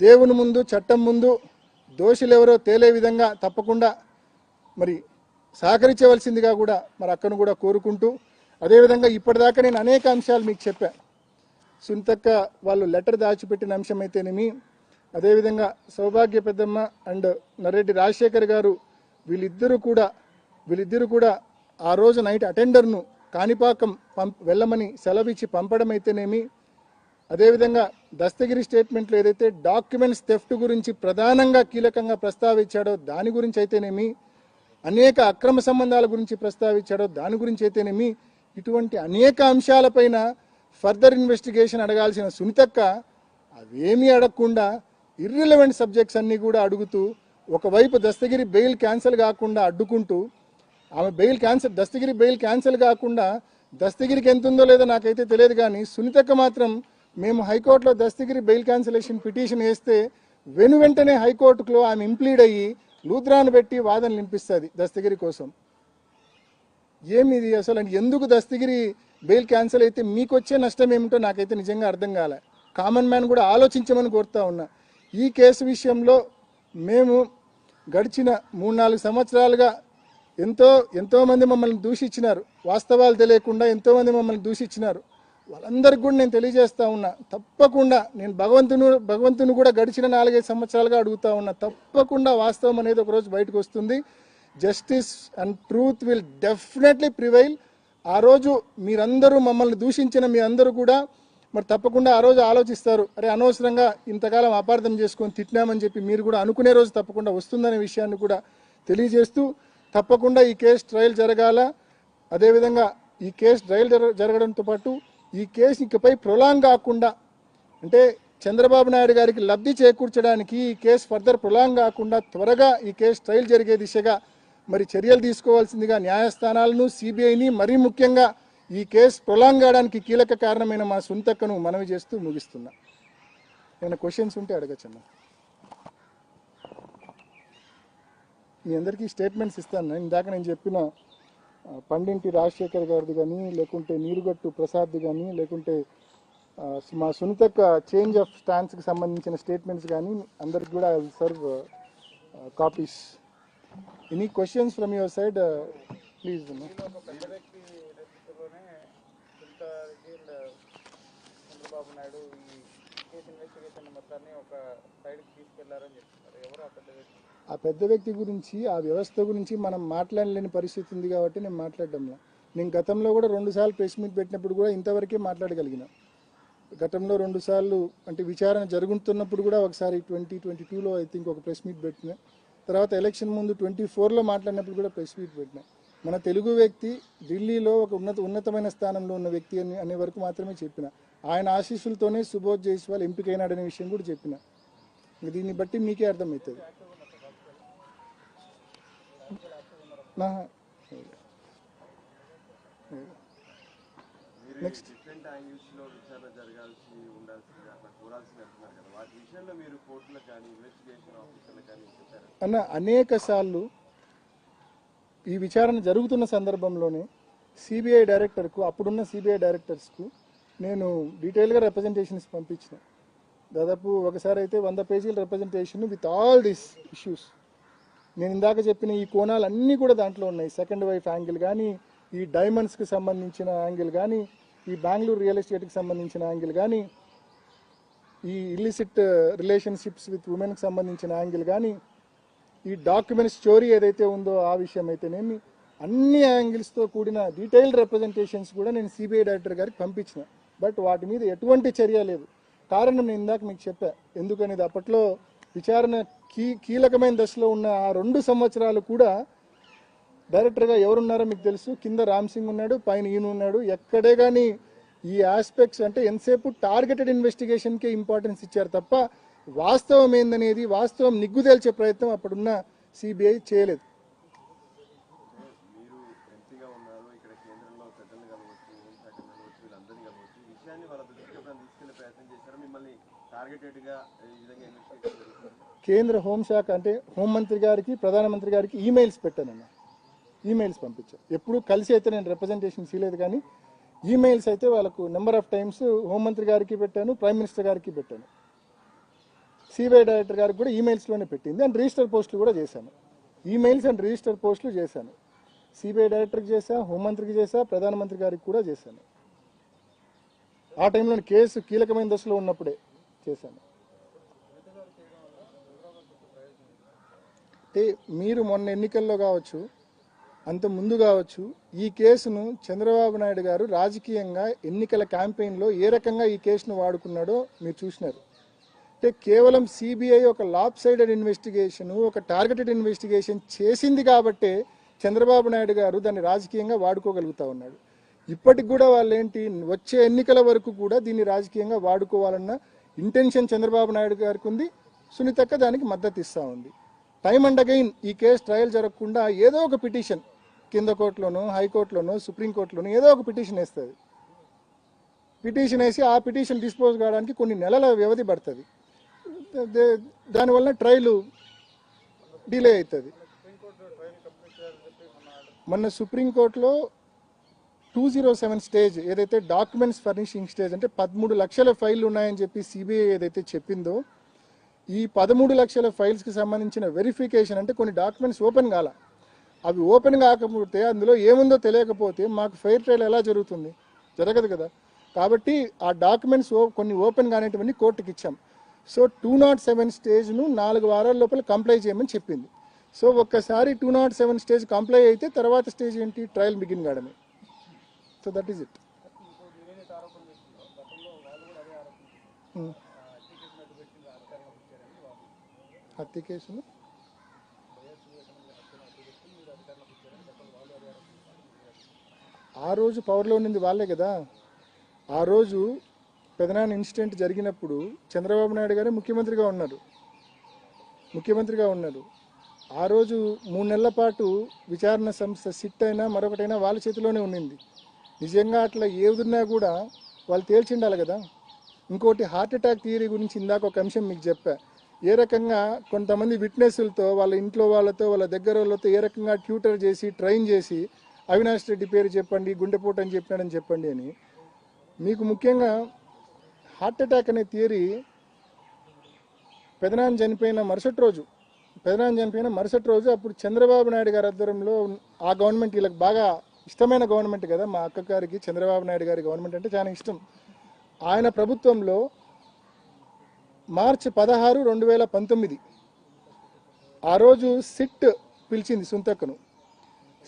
దేవుని ముందు, చట్టం ముందు దోషులు ఎవరో తేలే విధంగా తప్పకుండా మరి సహకరించవలసిందిగా కూడా మరి అక్కను కూడా కోరుకుంటూ, అదేవిధంగా ఇప్పటిదాకా నేను అనేక అంశాలు మీకు చెప్పా. సునీతక్క వాళ్ళు లెటర్ దాచిపెట్టిన అంశం అయితేనేమి, అదేవిధంగా సౌభాగ్య పెద్దమ్మ అండ్ నరెడ్డి రాజశేఖర్ గారు వీళ్ళిద్దరూ కూడా ఆ రోజు నైట్ అటెండర్ను కాణిపాకం వెళ్ళమని సెలవిచ్చి పంపడం అయితేనేమి, అదేవిధంగా దస్తగిరి స్టేట్మెంట్లో ఏదైతే డాక్యుమెంట్స్ థెఫ్ట్ గురించి ప్రధానంగా కీలకంగా ప్రస్తావించాడో దాని గురించి అయితేనేమి, అనేక అక్రమ సంబంధాల గురించి ప్రస్తావించాడో దాని గురించి అయితేనేమి, ఇటువంటి అనేక అంశాలపైన ఫర్దర్ ఇన్వెస్టిగేషన్ అడగాల్సిన సునీతక్క అవేమీ అడగకుండా ఇర్రిలవెంట్ సబ్జెక్ట్స్ అన్నీ కూడా అడుగుతూ, ఒకవైపు దస్తగిరి బెయిల్ క్యాన్సిల్ కాకుండా అడ్డుకుంటూ, ఆమె దస్తగిరి బెయిల్ క్యాన్సిల్ కాకుండా దస్తగిరికి ఎంత ఉందో లేదో నాకైతే తెలియదు, కానీ సునీతక్క మాత్రం మేము హైకోర్టులో దస్తగిరి బెయిల్ క్యాన్సిలేషన్ పిటిషన్ వేస్తే వెంటనే హైకోర్టులో ఆమె ఇంప్లీడ్ అయ్యి లూథ్రాన్ పెట్టి వాదనలు వినిపిస్తుంది దస్తగిరి కోసం. ఏమిది అసలు? ఎందుకు దస్తగిరి బెయిల్ క్యాన్సిల్ అయితే మీకు వచ్చే నష్టం ఏమిటో నాకైతే నిజంగా అర్థం కాలే. కామన్ మ్యాన్ కూడా ఆలోచించమని కోరుతా ఉన్నా. ఈ కేసు విషయంలో మేము గడిచిన 3-4 సంవత్సరాలుగా ఎంతోమంది మమ్మల్ని దూషించినారు, వాస్తవాలు తెలియకుండా ఎంతోమంది మమ్మల్ని దూషించినారు. వాళ్ళందరికీ కూడా నేను తెలియజేస్తా ఉన్నా, తప్పకుండా నేను భగవంతుని కూడా గడిచిన 4-5 సంవత్సరాలుగా అడుగుతా ఉన్నా, తప్పకుండా వాస్తవం అనేది ఒకరోజు బయటకు వస్తుంది. Justice and truth will definitely prevail. ఆ రోజు మీరందరూ మమ్మల్ని దూషించిన మీ అందరూ కూడా మరి తప్పకుండా ఆ రోజు ఆలోచిస్తారు, అరే అనవసరంగా ఇంతకాలం అపార్థం చేసుకొని తిట్టినామని చెప్పి మీరు కూడా అనుకునే రోజు తప్పకుండా వస్తుందనే విషయాన్ని కూడా తెలియజేస్తూ, తప్పకుండా ఈ కేసు ట్రయల్ జరగాల. అదేవిధంగా ఈ కేసు ట్రయల్ జరగడంతో పాటు ఈ కేసు ఇకపై ప్రొలాంగ్ కాకుండా, అంటే చంద్రబాబు నాయుడు గారికి లబ్ధి చేకూర్చడానికి ఈ కేసు ఫర్దర్ ప్రొలాంగ్ కాకుండా త్వరగా ఈ కేసు ట్రయల్ జరిగే దిశగా మరి చర్యలు తీసుకోవాల్సిందిగా న్యాయస్థానాలను, సిబిఐని, మరీ ముఖ్యంగా ఈ కేసు ప్రొలాంగ్ కావడానికి కీలక కారణమైన మా సునీతక్కను మనవి చేస్తూ ముగిస్తున్నా. ఏమైనా క్వశ్చన్స్ ఉంటే అడగచ్చమ్మా. మీ అందరికీ స్టేట్మెంట్స్ ఇస్తాను. ఇందాక నేను చెప్పిన పండింటి రాజశేఖర్ గారిది కానీ, లేకుంటే నీరుగట్టు ప్రసాద్ది కానీ, లేకుంటే మా సునీతక్క చేంజ్ ఆఫ్ స్టాన్స్కి సంబంధించిన స్టేట్మెంట్స్ కానీ అందరికి కూడా I will serve copies. Any questions from your side please. Chandrababu Naidu ఈ కేసు ఇన్వెస్టిగేషన్ మొత్తాన్ని ఒక సైడ్కి తీసుకెళ్లారని చెప్తున్నారు. ఎవరు ఆ పెద్ద వ్యక్తి? ఆ పెద్ద వ్యక్తి గురించి, ఆ వ్యవస్థ గురించి మనం మాట్లాడలేని పరిస్థితి ఉంది కాబట్టి నేను మాట్లాడడంలో. నేను గతంలో కూడా 2 సార్లు ప్రెస్ మీట్ పెట్టినప్పుడు కూడా ఇంతవరకే మాట్లాడగలిగిన. గతంలో 2 సార్లు అంటే విచారణ జరుగుతున్నప్పుడు కూడా ఒకసారి 2022లో ఐ థింక్ ఒక ప్రెస్ మీట్ పెట్టిన. తర్వాత ఎలక్షన్ ముందు 24లో మాట్లాడినప్పుడు కూడా ప్రెస్ మీట్ పెట్టిన. మన తెలుగు వ్యక్తి ఢిల్లీలో ఒక ఉన్నతమైన స్థానంలో ఉన్న వ్యక్తి అనే వరకు మాత్రమే చెప్పిన. ఆయన ఆశీస్సులతోనే సుబోధ్ జైస్వాల్ ఎంపికైనాడనే విషయం కూడా చెప్పిన. దీన్ని బట్టి మీకే అర్థమవుతుంది. నెక్స్ట్ అన్న అనేక సార్లు ఈ విచారణ జరుగుతున్న సందర్భంలోనే సిబిఐ డైరెక్టర్కు, అప్పుడున్న సిబిఐ డైరెక్టర్స్కు నేను డీటెయిల్గా రిప్రజెంటేషన్స్ పంపించిన. దాదాపు ఒకసారి అయితే 100 పేజీల representation with all these issues. నేను ఇందాక చెప్పిన ఈ కోణాలు అన్నీ కూడా దాంట్లో ఉన్నాయి. సెకండ్ వైఫ్ యాంగిల్ కానీ, ఈ డైమండ్స్కి సంబంధించిన యాంగిల్ కానీ, ఈ బెంగళూరు రియల్ ఎస్టేట్కి సంబంధించిన యాంగిల్ కానీ, ఈ ఇల్లిసిట్ రిలేషన్షిప్స్ విత్ ఉమెన్కి సంబంధించిన యాంగిల్ కానీ, ఈ డాక్యుమెంట్ స్టోరీ ఏదైతే ఉందో ఆ విషయం అయితేనేమి, అన్ని యాంగిల్స్తో కూడిన డీటెయిల్డ్ రిప్రజెంటేషన్స్ కూడా నేను సిబిఐ డైరెక్టర్ గారికి పంపించిన. బట్ వాటి మీద ఎటువంటి చర్య లేదు. కారణం నేను ఇందాక మీకు చెప్పా ఎందుకనేది. అప్పట్లో విచారణ కీలకమైన దశలో ఉన్న ఆ 2 సంవత్సరాలు కూడా డైరెక్టర్గా ఎవరున్నారో మీకు తెలుసు. కింద రామ్ సింగ్ ఉన్నాడు, పైన ఈయన ఉన్నాడు. ఎక్కడే కానీ ఈ ఆస్పెక్ట్స్ అంటే ఎంతసేపు టార్గెటెడ్ ఇన్వెస్టిగేషన్కే ఇంపార్టెన్స్ ఇచ్చారు తప్ప వాస్తవం ఏందనేది, వాస్తవం నిగ్గుదేల్చే ప్రయత్నం అప్పుడున్న సిబిఐ చేయలేదు. కేంద్ర హోంశాఖ అంటే హోంమంత్రి గారికి, ప్రధానమంత్రి గారికి ఈమెయిల్స్ పెట్టానన్న, ఈమెయిల్స్ పంపించాను. ఎప్పుడు కలిసి అయితే నేను రిప్రజెంటేషన్స్ ఇవ్వలేదు, కానీ ఈమెయిల్స్ అయితే వాళ్ళకు నెంబర్ ఆఫ్ టైమ్స్ హోంమంత్రి గారికి పెట్టాను, ప్రైమ్ మినిస్టర్ గారికి పెట్టాను. సిబిఐ డైరెక్టర్ గారికి కూడా ఈమెయిల్స్లోనే పెట్టింది. అండ్ రిజిస్టర్ పోస్టులు కూడా చేశాను. ఈమెయిల్స్ అండ్ రిజిస్టర్ పోస్టులు చేశాను. సిబిఐ డైరెక్టర్కి చేశా, హోంమంత్రికి చేశా, ప్రధానమంత్రి గారికి కూడా చేశాను. ఆ టైంలో కేసు కీలకమైన దశలో ఉన్నప్పుడే చేశాను. అంటే మీరు మొన్న ఎన్నికల్లో కావచ్చు, అంత ముందు కావచ్చు, ఈ కేసును చంద్రబాబు నాయుడు గారు రాజకీయంగా ఎన్నికల క్యాంపెయిన్లో ఏ రకంగా ఈ కేసును వాడుకున్నాడో మీరు చూసినారు. అంటే కేవలం సిబిఐ ఒక లాప్ సైడెడ్ ఇన్వెస్టిగేషన్, ఒక టార్గెటెడ్ ఇన్వెస్టిగేషన్ చేసింది కాబట్టే చంద్రబాబు నాయుడు గారు దాన్ని రాజకీయంగా వాడుకోగలుగుతా ఉన్నాడు. ఇప్పటికి కూడా వాళ్ళు ఏంటి, వచ్చే ఎన్నికల వరకు కూడా దీన్ని రాజకీయంగా వాడుకోవాలన్న ఇంటెన్షన్ చంద్రబాబు నాయుడు గారికి ఉంది. సునీతక్క దానికి మద్దతు ఇస్తూ ఉంది. టైమ్ అండ్ అగైన్ ఈ కేసు ట్రయల్ జరగకుండా ఏదో ఒక పిటిషన్ కింద కోర్టులోనో, హైకోర్టులోనో, సుప్రీంకోర్టులోనో ఏదో ఒక పిటిషన్ వేస్తుంది. పిటిషన్ వేసి ఆ పిటిషన్ డిస్పోజ్ కావడానికి కొన్ని నెలల వ్యవధి పడుతుంది. దానివల్ల ట్రయల్ డిలే అవుతుంది. మొన్న సుప్రీంకోర్టులో 207 స్టేజ్ ఏదైతే డాక్యుమెంట్స్ ఫర్నిషింగ్ స్టేజ్ అంటే 13 లక్షల ఫైళ్లు ఉన్నాయని చెప్పి సిబిఐ ఏదైతే చెప్పిందో, ఈ 13 లక్షల ఫైల్స్కి సంబంధించిన వెరిఫికేషన్ అంటే కొన్ని డాక్యుమెంట్స్ ఓపెన్ కాల. అవి ఓపెన్ కాకపోతే, అందులో ఏముందో తెలియకపోతే మాకు ఫెయిర్ ట్రయల్ ఎలా జరుగుతుంది? జరగదు కదా. కాబట్టి ఆ డాక్యుమెంట్స్ కొన్ని ఓపెన్ కానివన్నీ కోర్టుకి ఇచ్చాం. సో 207 స్టేజ్ను 4 వారాల లోపల కంప్లై చేయమని చెప్పింది. సో ఒక్కసారి 207 స్టేజ్ కంప్లై అయితే తర్వాత స్టేజ్ ఏంటి, ట్రయల్ బిగిన్ కావడమే. So that is it. హత్య కేసును ఆ రోజు పవర్లో ఉన్నది వాళ్ళే కదా. ఆ రోజు పెదనాన్న ఇన్సిడెంట్ జరిగినప్పుడు చంద్రబాబు నాయుడు గారే ముఖ్యమంత్రిగా ఉన్నారు. ఆ రోజు 3 నెలల పాటు విచారణ సంస్థ సిట్ అయినా మరొకటైనా వాళ్ళ చేతిలోనే ఉన్నింది. నిజంగా అట్లా ఏదున్నా కూడా వాళ్ళు తేల్చిండాలి కదా. ఇంకోటి హార్ట్ అటాక్ థియరీ గురించి ఇందాక ఒక అంశం మీకు చెప్పా. ఏ రకంగా కొంతమంది విట్నెస్లతో, వాళ్ళ ఇంట్లో వాళ్ళతో, వాళ్ళ దగ్గర వాళ్ళతో ఏ రకంగా ట్యూటర్ చేసి, ట్రైన్ చేసి, అవినాష్ రెడ్డి పేరు చెప్పండి, గుండెపోటు అని చెప్పినాడని చెప్పండి అని. మీకు ముఖ్యంగా హార్ట్ అటాక్ అనే థియరీ పెదనాన్న చనిపోయిన మరుసటి రోజు అప్పుడు చంద్రబాబు నాయుడు గారి ఆధ్వర్యంలో ఆ గవర్నమెంట్, వీళ్ళకి బాగా ఇష్టమైన గవర్నమెంట్ కదా, మా అక్క గారికి చంద్రబాబు నాయుడు గారి గవర్నమెంట్ అంటే చాలా ఇష్టం. ఆయన ప్రభుత్వంలో మార్చి 16, 2019 ఆ రోజు సిట్ పిలిచింది సునీతక్కను.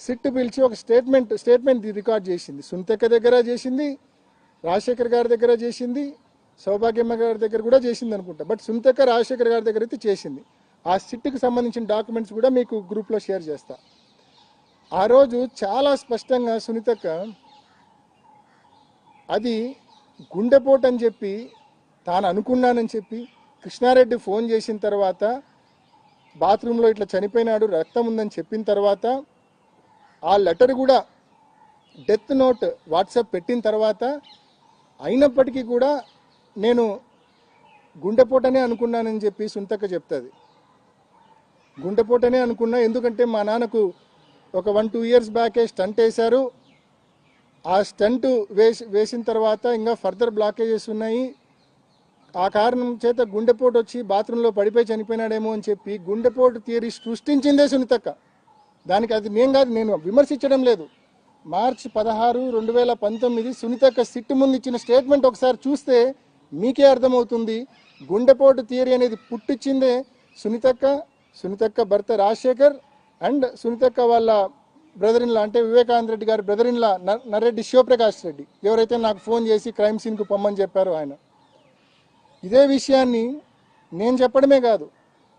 సిట్ పిలిచి ఒక స్టేట్మెంట్ రికార్డ్ చేసింది. సునీతక్క దగ్గర చేసింది, రాజశేఖర్ గారి దగ్గర చేసింది, సౌభాగ్యమ్మ గారి దగ్గర కూడా చేసింది అనుకుంటా. బట్ సునీతక్క రాజశేఖర్ గారి దగ్గర అయితే చేసింది. ఆ సిట్కి సంబంధించిన డాక్యుమెంట్స్ కూడా మీకు గ్రూప్లో షేర్ చేస్తా. ఆ రోజు చాలా స్పష్టంగా సునీతక్క అది గుండెపోటు అని చెప్పి తాను అనుకున్నానని చెప్పి, కృష్ణారెడ్డి ఫోన్ చేసిన తర్వాత బాత్రూంలో ఇట్లా చనిపోయినాడు, రక్తం ఉందని చెప్పిన తర్వాత, ఆ లెటర్ కూడా డెత్ నోట్ వాట్సాప్ పెట్టిన తర్వాత, అయినప్పటికీ కూడా నేను గుండెపోటనే అనుకున్నానని చెప్పి సునీతక్క చెప్తుంది. గుండెపోటనే అనుకున్నా, ఎందుకంటే మా నాన్నకు ఒక 1-2 ఇయర్స్ బ్యాకే స్టంట్ వేశారు, ఆ స్టంట్ వేసిన తర్వాత ఇంకా ఫర్దర్ బ్లాకేజెస్ ఉన్నాయి. ఆ కారణం చేత గుండెపోటు వచ్చి బాత్రూంలో పడిపోయి చనిపోయినాడేమో అని చెప్పి గుండెపోటు థియరీ సృష్టించిందే సునీతక్క. దానికి అది నేను విమర్శించడం లేదు. మార్చి 16, 2019 సునీతక్క సిట్టు ముందు ఇచ్చిన స్టేట్మెంట్ ఒకసారి చూస్తే మీకే అర్థమవుతుంది. గుండెపోటు థియరీ అనేది పుట్టించిందే సునీతక్క భర్త రాజశేఖర్ అండ్ సునీతక్క వాళ్ళ బ్రదర్ ఇన్లా అంటే వివేకానంద రెడ్డి గారి బ్రదర్ ఇన్లా నరెడ్డి శివప్రకాష్ రెడ్డి, ఎవరైతే నాకు ఫోన్ చేసి క్రైమ్ సీన్కు పొమ్మని చెప్పారో ఆయన. ఇదే విషయాన్ని నేను చెప్పడమే కాదు,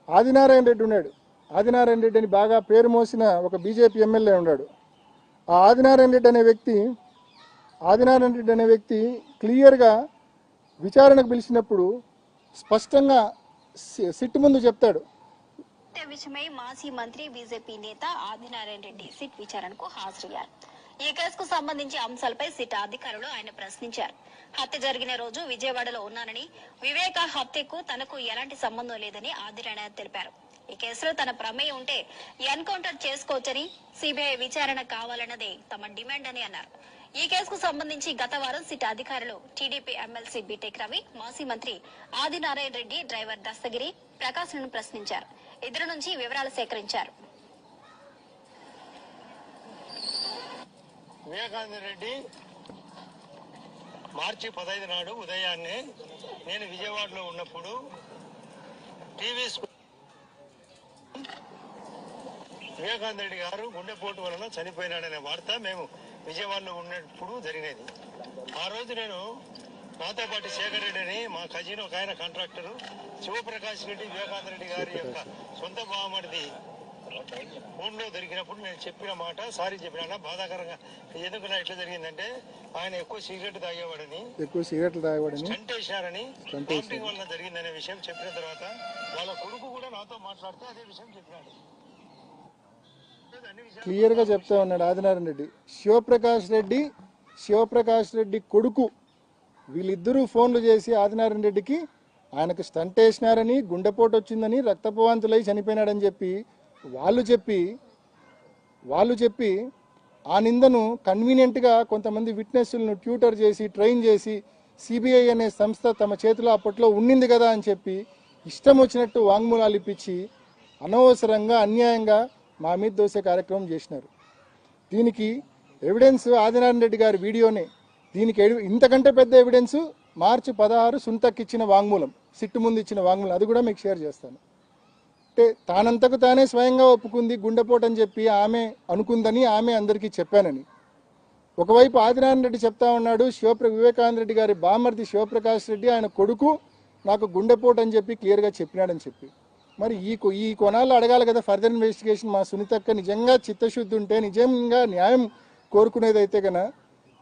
ఆదినారాయణ రెడ్డి ఉన్నాడు. ఆదినారాయణ రెడ్డి అని బాగా పేరు మోసిన ఒక బీజేపీ ఎమ్మెల్యే ఉన్నాడు. ఆ ఆదినారాయణ రెడ్డి అనే వ్యక్తి క్లియర్గా విచారణకు పిలిచినప్పుడు స్పష్టంగా సిట్ ముందు చెప్తాడు. విషయమై మాజీ మంత్రి బీజేపీ నేత ఆదినారాయణ రెడ్డి సిట్ విచారణకు హాజరయ్యారు. ఈ కేసుకు సంబంధించి అంశాలపై సిట్ అధికారులు ఆయన ప్రశ్నించారు. హత్య జరిగిన రోజు విజయవాడలో ఉన్నానని, వివేక హత్యకు తనకు ఎలాంటి సంబంధం లేదని ఆదినారాయణ తెలిపారు. ఈ కేసులో తన ప్రమేయం ఉంటే ఎన్కౌంటర్ చేసుకోవచ్చని, సిబిఐ విచారణ కావాలన్నదే తమ డిమాండ్ అని అన్నారు. ఈ కేసుకు సంబంధించి గత వారం సిట్ అధికారులు టీడీపీ ఎమ్మెల్సీ బీటెక్ రవి, మాజీ మంత్రి ఆదినారాయణ రెడ్డి డ్రైవర్ దస్తగిరి ప్రకాశ్లను ప్రశ్నించారు. ఇద్దరు నుంచి వివరాలు సేకరించారు. వివేకానంద రెడ్డి మార్చి 15 నాడు ఉదయాన్నే నేను విజయవాడలో ఉన్నప్పుడు టీవీ వివేకానంద రెడ్డి గారు గుండెపోటు వలన చనిపోయినాడనే వార్త మేము విజయవాడలో ఉన్నప్పుడు జరిగినది. ఆ రోజు నేను నాతో పాటు శేఖర్ రెడ్డి అని మా కజిన్ ఒక ఆయన కాంట్రాక్టరు, శివప్రకాష్ రెడ్డి వివేకానంద రెడ్డి గారి యొక్క సొంత బావమరిది ఫోన్లో దొరికినప్పుడు నేను చెప్పిన మాట సారీ చెప్పినా బాధాకరంగా ఎందుకు ఇట్లా జరిగిందంటే ఆయన ఎక్కువ సిగరెట్లు తాగేవాడని స్టంట్ వేసినారని వామిటింగ్ వల్ల జరిగిందనే విషయం చెప్పిన తర్వాత వాళ్ళ కొడుకు కూడా నాతో మాట్లాడితే అదే విషయం చెప్పినాడు. క్లియర్గా చెప్తా ఉన్నాడు ఆదినారాయణ రెడ్డి. శివప్రకాష్ రెడ్డి కొడుకు వీళ్ళిద్దరూ ఫోన్లు చేసి ఆదినారాయణ రెడ్డికి ఆయనకు స్టంట్ వేసినారని, గుండెపోటు వచ్చిందని, రక్తపవాంతులై చనిపోయినాడని చెప్పి వాళ్ళు చెప్పి ఆ నిందను కన్వీనియంట్గా కొంతమంది విట్నెస్లను ట్యూటర్ చేసి ట్రైన్ చేసి సిబిఐ అనే సంస్థ తమ చేతిలో అప్పట్లో ఉండింది కదా అని చెప్పి ఇష్టం వచ్చినట్టు వాంగ్మూలాలు ఇప్పించి అనవసరంగా అన్యాయంగా మా మీద దోసే కార్యక్రమం చేసినారు. దీనికి ఎవిడెన్స్ ఆదినారాయణ రెడ్డి గారి వీడియోనే. దీనికి ఇంతకంటే పెద్ద ఎవిడెన్స్ మార్చి 16 సునీతక్క ఇచ్చిన వాంగ్మూలం, సిట్టు ముందు ఇచ్చిన వాంగ్మూలం. అది కూడా మీకు షేర్ చేస్తాను. అంటే తానంతకు తానే స్వయంగా ఒప్పుకుంది గుండెపోటు అని చెప్పి ఆమె అనుకుందని, ఆమె అందరికీ చెప్పానని. ఒకవైపు ఆదినారాయణ రెడ్డి చెప్తా ఉన్నాడు, వివేకానంద రెడ్డి గారి బామర్ది శివప్రకాష్ రెడ్డి ఆయన కొడుకు నాకు గుండెపోటు అని చెప్పి క్లియర్గా చెప్పినాడని చెప్పి. మరి ఈ కోణాల్లో అడగాలి కదా ఫర్దర్ ఇన్వెస్టిగేషన్. మా సునీతక్క నిజంగా చిత్తశుద్ధి ఉంటే, నిజంగా న్యాయం కోరుకునేదైతే కన్నా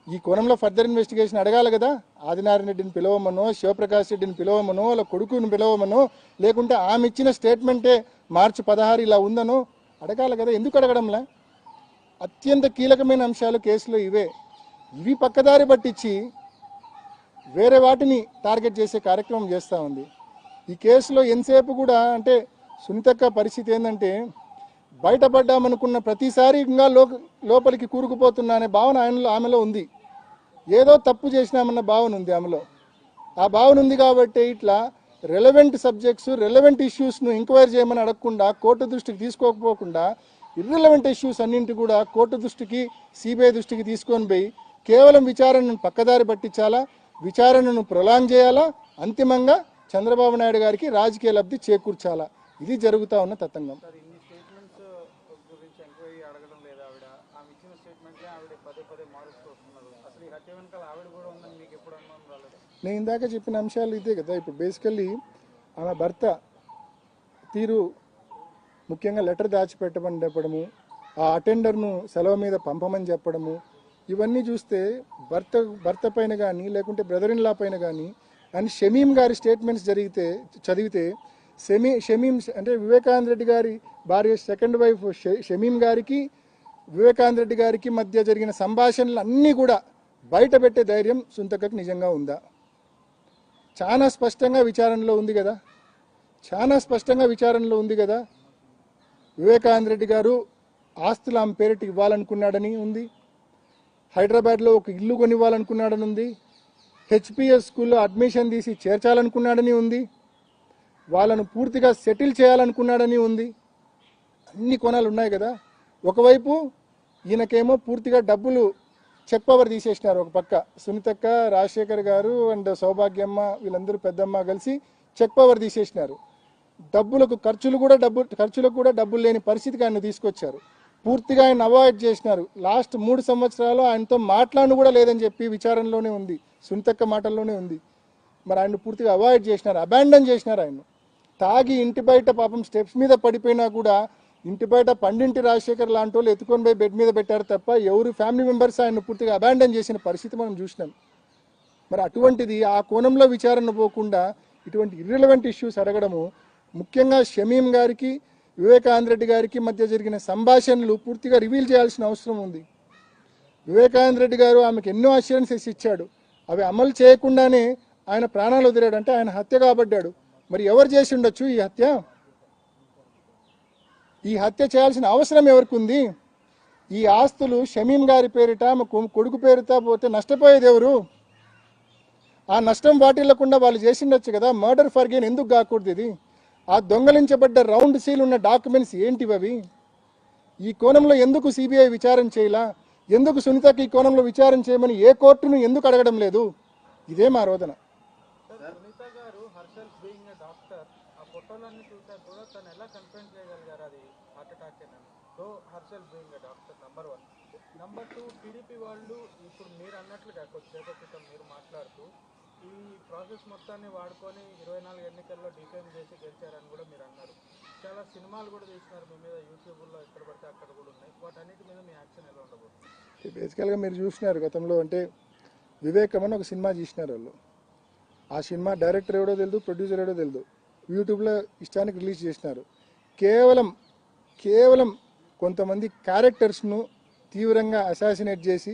ఈ కోణంలో ఫర్దర్ ఇన్వెస్టిగేషన్ అడగాలి కదా. ఆదినారాయణ రెడ్డిని పిలవమనో, శివప్రకాష్ రెడ్డిని పిలవమనో, వాళ్ళ కొడుకుని పిలవమనో, లేకుంటే ఆమె ఇచ్చిన స్టేట్మెంటే మార్చి 16 ఇలా ఉందనో అడగాలి కదా. ఎందుకు అడగడంలా? అత్యంత కీలకమైన అంశాలు కేసులో ఇవి పక్కదారి పట్టించి వేరే వాటిని టార్గెట్ చేసే కార్యక్రమం చేస్తూ ఉంది. ఈ కేసులో ఎంతసేపు కూడా అంటే సునీతక్క పరిస్థితి ఏంటంటే బయటపడ్డామనుకున్న ప్రతిసారి ఇంకా లోపలికి కూరుకుపోతున్నా అనే భావన ఆమెలో ఉంది. ఏదో తప్పు చేసినామన్న భావన ఉంది ఆమెలో. ఆ భావన ఉంది కాబట్టి ఇట్లా రెలవెంట్ సబ్జెక్ట్స్, రెలవెంట్ ఇష్యూస్ను ఎంక్వైరీ చేయమని అడగకుండా, కోర్టు దృష్టికి తీసుకోకపోకుండా ఇర్రెలవెంట్ ఇష్యూస్ అన్నింటి కూడా కోర్టు దృష్టికి, సిబిఐ దృష్టికి తీసుకొని పోయి కేవలం విచారణను పక్కదారి పట్టించాలా, విచారణను ప్రొలాంగ్ చేయాలా, అంతిమంగా చంద్రబాబు నాయుడు గారికి రాజకీయ లబ్ధి చేకూర్చాలా. ఇది జరుగుతూ ఉన్న తతంగం. నేను ఇందాక చెప్పిన అంశాలు ఇదే కదా. ఇప్పుడు బేసికల్లీ ఆమె భర్త తీరు, ముఖ్యంగా లెటర్ దాచిపెట్టమని చెప్పడము, ఆ అటెండర్ను సెలవు మీద పంపమని చెప్పడము, ఇవన్నీ చూస్తే భర్త పైన కానీ లేకుంటే బ్రదర్ ఇన్ లా పైన కానీ అండ్ షమీం గారి స్టేట్మెంట్స్ చదివితే షమీం అంటే వివేకానంద రెడ్డి గారి భార్య సెకండ్ వైఫ్ షమీం గారికి వివేకానంద రెడ్డి గారికి మధ్య జరిగిన సంభాషణలు అన్నీ కూడా బయట పెట్టే ధైర్యం సునీతక్కకు నిజంగా ఉందా? చాలా స్పష్టంగా విచారణలో ఉంది కదా. వివేకానంద రెడ్డి గారు ఆస్తులు ఆమె పేరిట ఇవ్వాలనుకున్నాడని ఉంది. హైదరాబాద్లో ఒక ఇల్లు కొనివ్వాలనుకున్నాడని ఉంది. హెచ్పిఎస్ స్కూల్లో అడ్మిషన్ తీసి చేర్చాలనుకున్నాడని ఉంది. వాళ్ళను పూర్తిగా సెటిల్ చేయాలనుకున్నాడని ఉంది. అన్ని కోణాలు ఉన్నాయి కదా. ఒకవైపు ఈయనకేమో పూర్తిగా డబ్బులు చెక్ పవర్ తీసేసినారు. ఒక పక్క సునీతక్క, రాజశేఖర్ గారు అండ్ సౌభాగ్యమ్మ వీళ్ళందరూ పెద్దమ్మ కలిసి చెక్ పవర్ తీసేసినారు. ఖర్చులకు కూడా డబ్బులు లేని పరిస్థితికి ఆయన తీసుకొచ్చారు. పూర్తిగా ఆయన అవాయిడ్ చేసినారు. లాస్ట్ 3 సంవత్సరాలు ఆయనతో మాట్లాడను కూడా లేదని చెప్పి విచారణలోనే ఉంది, సునీతక్క మాటల్లోనే ఉంది. మరి ఆయన పూర్తిగా అవాయిడ్ చేసినారు, అబాండన్ చేసినారు. ఆయన తాగి ఇంటి బయట పాపం స్టెప్స్ మీద పడిపోయినా కూడా ఇంటి బయట పండింటి రాజశేఖర్ లాంటి వాళ్ళు ఎత్తుకొని పోయి బెడ్ మీద పెట్టారు తప్ప ఎవరు ఫ్యామిలీ మెంబర్స్ ఆయన పూర్తిగా అబాండన్ చేసిన పరిస్థితి మనం చూసినాం. మరి అటువంటిది ఆ కోణంలో విచారణ పోకుండా ఇటువంటి ఇర్రిలవెంట్ ఇష్యూస్ అడగడము, ముఖ్యంగా షమీం గారికి వివేకానంద రెడ్డి గారికి మధ్య జరిగిన సంభాషణలు పూర్తిగా రివీల్ చేయాల్సిన అవసరం ఉంది. వివేకానంద రెడ్డి గారు ఆమెకు ఎన్నో అష్యూరెన్సెస్ ఇచ్చాడు. అవి అమలు చేయకుండానే ఆయన ప్రాణాలు వదిలాడు. అంటే ఆయన హత్య కాబడ్డాడు. మరి ఎవరు చేసి ఉండొచ్చు ఈ హత్య? ఈ హత్య చేయాల్సిన అవసరం ఎవరికి ఉంది? ఈ ఆస్తులు షమీం గారి పేరిట కొడుకు పేరుతో పోతే నష్టపోయేది ఎవరు? ఆ నష్టం వాటిల్లకుండా వాళ్ళు చేసిండొచ్చు కదా. మర్డర్ ఫర్ గెయిన్ ఎందుకు కాకూడదు ఇది? ఆ దొంగలించబడ్డ రౌండ్ సీల్ ఉన్న డాక్యుమెంట్స్ ఏంటివి అవి? ఈ కోణంలో ఎందుకు సిబిఐ విచారణ చేయాల? ఎందుకు సునీతకి ఈ కోణంలో విచారణ చేయమని ఏ కోర్టును ఎందుకు అడగడం లేదు? ఇదే మా రోదన. సునీత గారు హర్షల్ బీయింగ్ ఎ డాక్టర్ ఆ ఫోటోలన్నీ చూసాక కూడా తను ఎలా కన్ఫర్మ్ చేయగలిగారు అది హార్ట్ అటాక్ అని? So Harshal being a doctor number 1. Number 2, TDP వాళ్ళు ఇప్పుడు మీరు అన్నట్లుగా కొద్దిసేపు క్రితం మీరు మాట్లాడుతూ ఈ ప్రాసెస్ మొత్తాన్ని వాడుకొని 24 ఎన్నికల్లో డిఫేమ్ చేసి గెలిచారని కూడా మీరు అన్నారు. చాలా సినిమాలు కూడా తీసినారు మీ మీద, యూట్యూబ్లో ఎక్కడ పడితే అక్కడ కూడా ఉన్నాయి. వాటన్నిటి మీద మీ యాక్షన్ ఎలా ఉండబోతుంది? బేసికల్గా మీరు చూసినారు గతంలో, అంటే వివేకం అని ఒక సినిమా తీసినారు వాళ్ళు. ఆ సినిమా డైరెక్టర్ ఎవడో తెలియదు, ప్రొడ్యూసర్ ఎవడో తెలియదు. యూట్యూబ్లో ఇష్టానికి రిలీజ్ చేసినారు. కేవలం కొంతమంది క్యారెక్టర్స్ను తీవ్రంగా అసాసినేట్ చేసి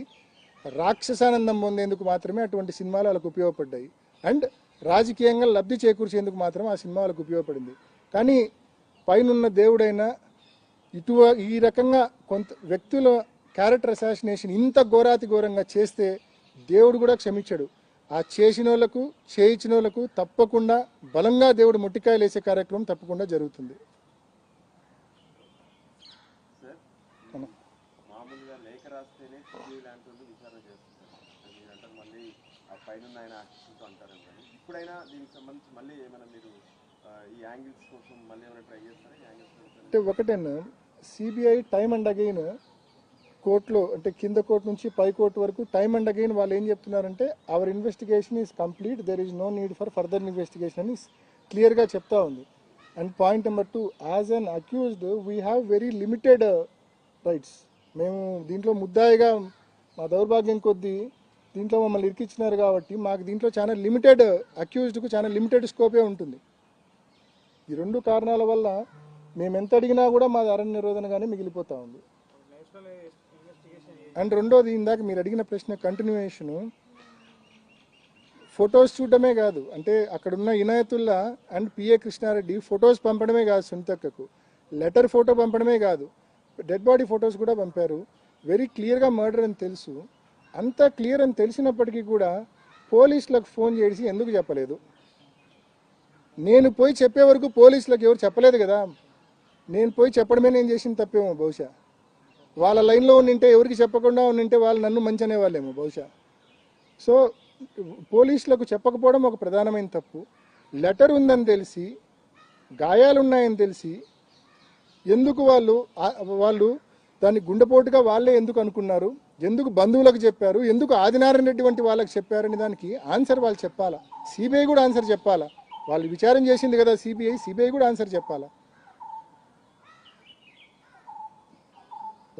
రాక్షసానందం పొందేందుకు మాత్రమే అటువంటి సినిమాలు వాళ్ళకు ఉపయోగపడ్డాయి. అండ్ రాజకీయంగా లబ్ధి చేకూర్చేందుకు మాత్రం ఆ సినిమా వాళ్ళకు ఉపయోగపడింది. కానీ పైనున్న దేవుడైనా ఈ రకంగా కొంత వ్యక్తుల క్యారెక్టర్ అసాసినేషన్ ఇంత ఘోరంగా చేస్తే దేవుడు కూడా క్షమించాడు. ఆ చేసిన వాళ్ళకు చేయించిన వాళ్ళకు తప్పకుండా బలంగా దేవుడు మొట్టికాయలు వేసే కార్యక్రమం తప్పకుండా జరుగుతుంది. మామూలుగా లేఖ రాస్తేనే లాంటి విచారణ చేస్తున్నారు. మీరంటారు మళ్ళీ ఆ పైన ఆయన ఆశిస్తూ అంటారు. ఇప్పుడైనా దీనికి సంబంధించి మళ్ళీ ఏమైనా మీరు ఈ యాంగిల్స్ కోసం మళ్ళీ ఏమైనా ట్రై చేస్తారా? ఈ యాంగిల్స్ అంటే ఒకటేనా, సిబిఐ టైమ్ అండ్ అగైన్ కోర్టులో, అంటే కింద కోర్టు నుంచి పై కోర్టు వరకు టైమ్ అండ్ అగైన్ వాళ్ళు ఏం చెప్తున్నారంటే our investigation is complete, there is no need for further investigation అని క్లియర్గా చెప్తా ఉంది. And point number 2, as an accused we have very limited rights. మేము దీంట్లో ముద్దాయిగా మా దౌర్భాగ్యం కొద్దీ దీంట్లో మమ్మల్ని ఇరికిచ్చినారు కాబట్టి మాకు దీంట్లో చాలా లిమిటెడ్, అక్యూజ్డ్కు చాలా లిమిటెడ్ స్కోపే ఉంటుంది. ఈ 2 కారణాల వల్ల మేము ఎంత అడిగినా కూడా మాది అరణ్య నిరోధనగానే మిగిలిపోతూ ఉంది. అండ్ రెండోది, ఇందాక మీరు అడిగిన ప్రశ్న కంటిన్యూయేషను, ఫొటోస్ చూడటమే కాదు, అంటే అక్కడున్న Inayatullah and PA Krishna Reddy photos పంపడమే కాదు, సునీతక్కకు లెటర్ ఫోటో పంపడమే కాదు, డెడ్ బాడీ ఫొటోస్ కూడా పంపారు. వెరీ క్లియర్గా మర్డర్ అని తెలుసు. అంత క్లియర్ అని తెలిసినప్పటికీ కూడా పోలీసులకు ఫోన్ చేసి ఎందుకు చెప్పలేదు? నేను పోయి చెప్పే వరకు పోలీసులకు ఎవరు చెప్పలేదు కదా. నేను పోయి చెప్పడమే నేను చేసిన తప్పేమో బహుశా. వాళ్ళ లైన్లో ఉండింటే, ఎవరికి చెప్పకుండా ఉండింటే వాళ్ళు నన్ను మంచి అనేవాళ్ళేమో బహుశా. సో పోలీసులకు చెప్పకపోవడం ఒక ప్రధానమైన తప్పు. లెటర్ ఉందని తెలిసి, గాయాలున్నాయని తెలిసి ఎందుకు వాళ్ళు దాన్ని గుండెపోటుగా వాళ్ళే ఎందుకు అనుకున్నారు? ఎందుకు బంధువులకు చెప్పారు? ఎందుకు ఆదినారాయణ రెడ్డి వంటి వాళ్ళకి చెప్పారని దానికి ఆన్సర్ వాళ్ళు చెప్పాలా. సిబిఐ కూడా ఆన్సర్ చెప్పాలా. వాళ్ళు విచారణ చేసింది కదా సిబిఐ కూడా ఆన్సర్ చెప్పాలా.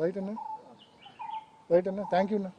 రైట్ అన్నా, థ్యాంక్ యూ అన్నా.